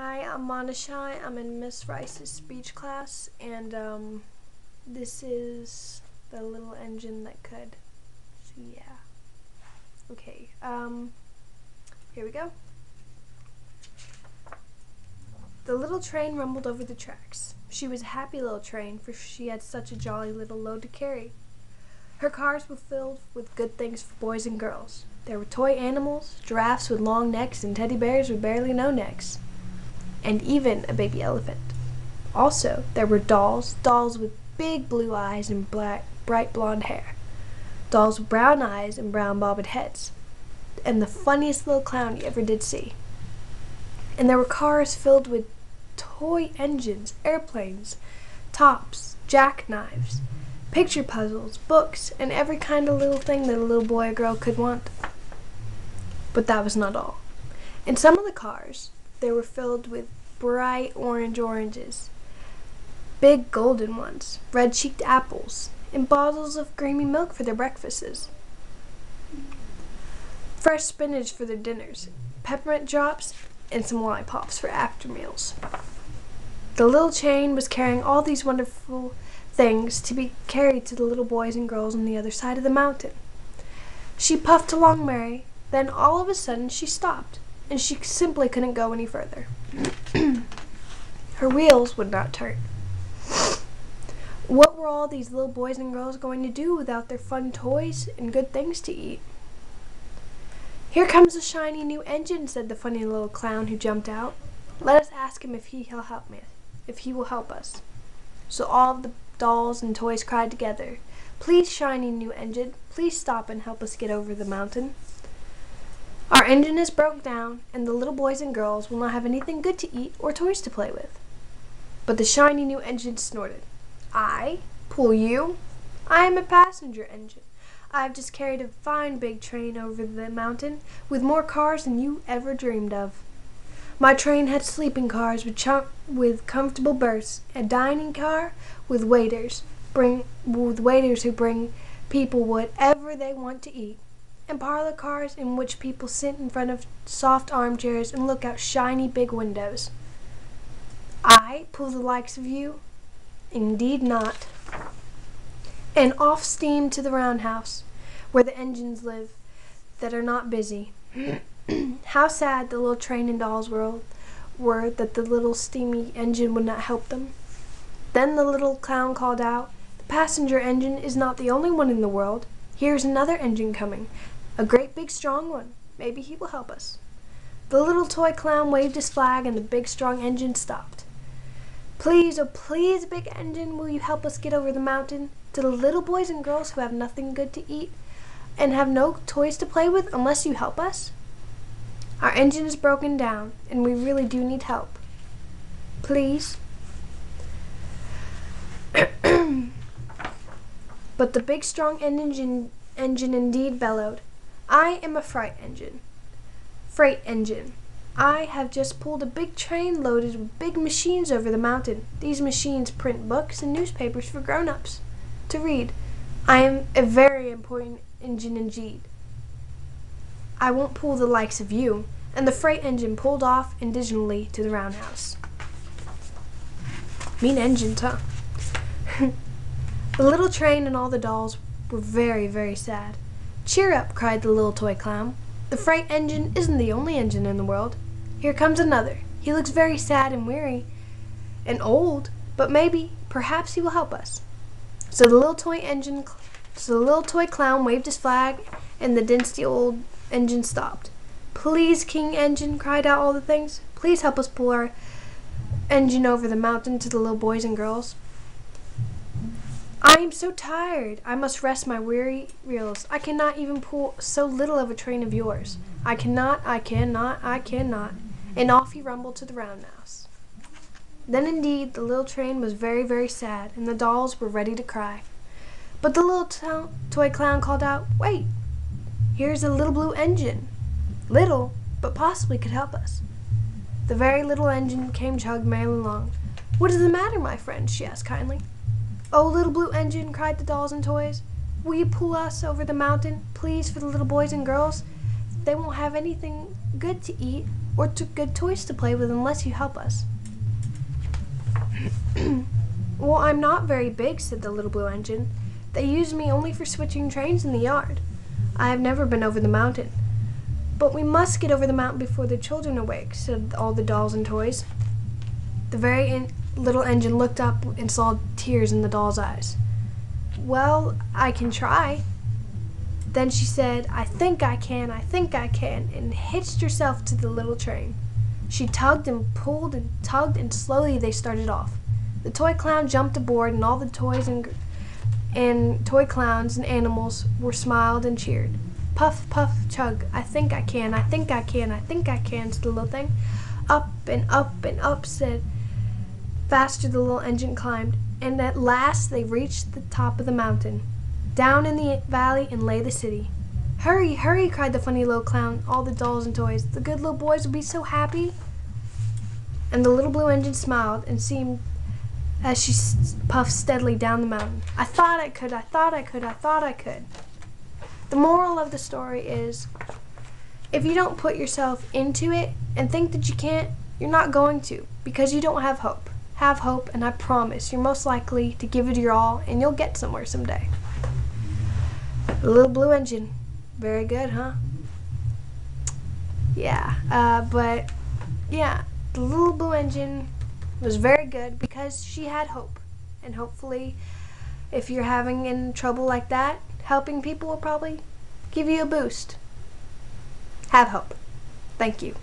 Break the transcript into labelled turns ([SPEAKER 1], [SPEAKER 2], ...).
[SPEAKER 1] Hi, I'm Shy. I'm in Miss Rice's speech class, and this is the little engine that could. So yeah. Okay. Here we go. The little train rumbled over the tracks. She was a happy little train, for she had such a jolly little load to carry. Her cars were filled with good things for boys and girls. There were toy animals, giraffes with long necks, and teddy bears with barely no necks, and even a baby elephant. Also, there were dolls with big blue eyes and bright blonde hair, dolls with brown eyes and brown bobbed heads, and the funniest little clown you ever did see. And there were cars filled with toy engines, airplanes, tops, jackknives, picture puzzles, books, and every kind of little thing that a little boy or girl could want. But that was not all. In some of the cars, they were filled with bright oranges, big golden ones, red-cheeked apples, and bottles of creamy milk for their breakfasts, fresh spinach for their dinners, peppermint drops, and some lollipops for after meals. The little train was carrying all these wonderful things to be carried to the little boys and girls on the other side of the mountain. She puffed along merry, then all of a sudden she stopped, and she simply couldn't go any further. Her wheels would not turn. What were all these little boys and girls going to do without their fun toys and good things to eat? "Here comes a shiny new engine," said the funny little clown who jumped out. "Let us ask him if he will help us." So all of the dolls and toys cried together, "Please, shiny new engine, please stop and help us get over the mountain. Our engine is broke down, and the little boys and girls will not have anything good to eat or toys to play with." But the shiny new engine snorted. "I pull you? I am a passenger engine. I have just carried a fine big train over the mountain with more cars than you ever dreamed of. My train had sleeping cars with comfortable berths, a dining car with waiters who bring people whatever they want to eat, and parlor cars in which people sit in front of soft armchairs and look out shiny big windows. I pull the likes of you? Indeed not." And off steamed to the roundhouse, where the engines live that are not busy. How sad the little train and dolls were that the little steamy engine would not help them. Then the little clown called out, "The passenger engine is not the only one in the world. Here is another engine coming, a great big strong one. Maybe he will help us." The little toy clown waved his flag, and the big strong engine stopped. "Please, oh please, big engine, will you help us get over the mountain to the little boys and girls who have nothing good to eat and have no toys to play with unless you help us? Our engine is broken down, and we really do need help. Please." But the big strong engine indeed bellowed, "I am a freight engine. I have just pulled a big train loaded with big machines over the mountain. These machines print books and newspapers for grown-ups to read. I am a very important engine indeed. I won't pull the likes of you." And the freight engine pulled off indignantly to the roundhouse. Mean engines, huh? The little train and all the dolls were very, very sad. "Cheer up," cried the little toy clown. "The freight engine isn't the only engine in the world. Here comes another. He looks very sad and weary and old, but perhaps he will help us." So the little toy clown waved his flag, and the dingy old engine stopped. "Please, King Engine," cried out all the things, "please help us pull our engine over the mountain to the little boys and girls. I am so tired. I must rest my weary wheels. I cannot even pull so little of a train of yours. I cannot. And off he rumbled to the roundhouse. Then indeed the little train was very, very sad, and the dolls were ready to cry. But the little toy clown called out, "Wait, here's a little blue engine. Little, but possibly could help us." The very little engine came chugging merrily along. "What is the matter, my friend?" she asked kindly. "Oh, little blue engine," cried the dolls and toys, "will you pull us over the mountain, please, for the little boys and girls? they won't have anything good to eat or good toys to play with unless you help us." "Well, I'm not very big," said the little blue engine. "They use me only for switching trains in the yard. I have never been over the mountain." "But we must get over the mountain before the children awake," said all the dolls and toys. The very little engine looked up and saw tears in the doll's eyes. "Well, I can try." Then she said, "I think I can, I think I can," and hitched herself to the little train. She tugged and pulled and tugged, and slowly they started off. The toy clown jumped aboard, and all the toys and toy clowns and animals were smiled and cheered. "Puff, puff, chug, I think I can, I think I can, I think I can," said the little thing. Up and up and up, said faster the little engine climbed, and at last they reached the top of the mountain. Down in the valley and lay the city. "Hurry, hurry," cried the funny little clown, all the dolls and toys. "The good little boys will be so happy." And the little blue engine smiled and seemed as she puffed steadily down the mountain. "I thought I could, I thought I could, I thought I could." The moral of the story is, if you don't put yourself into it and think that you can't, you're not going to, because you don't have hope. Have hope, and I promise you're most likely to give it your all, and you'll get somewhere someday. The little blue engine. Very good, huh? Yeah, but yeah, the little blue engine was very good because she had hope. And hopefully, if you're having in trouble like that, helping people will probably give you a boost. Have hope. Thank you.